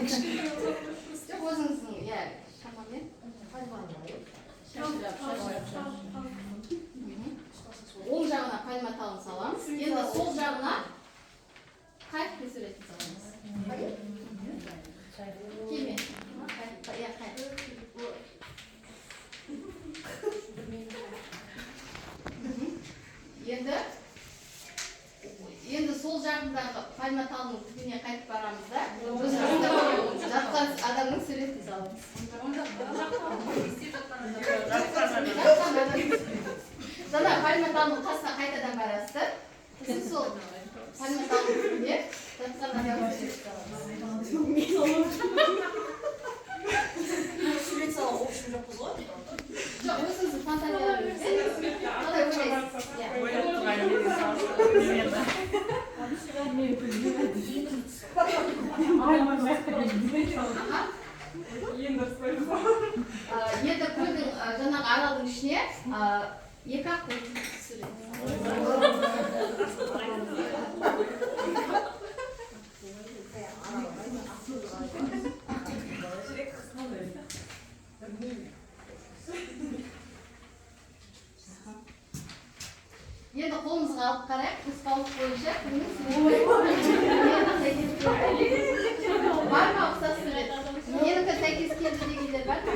Өзіңіздің, иә, шамамен. Оң жағына пальма талын саламыз. Енді сол жағына қайықпен суретін саламыз. Келме. Иә, қайық. Енді сол жағындағы пальма талының түбіне қайтып барамыз да, жатқан адамның суретін саламыз. Жаңа пальма талының қасына қайтадан барасыздар. Сіз сол пальма талының түбіне жатқан адамның суретін саламыз. Сурет салып оқышым жоқпыз ғой? Жоқ, өзіңіздің фантазияларыңызбен қалай ойлайсыз? Енді көлдің жаңағы аралдың ішіне екі-ақ көлдің сурет. Енді қолымызға алып қарайық, нұсқаулық бойынша бар ма ұқсас сурет? Менікі сәйкес келді дегендер бар ма?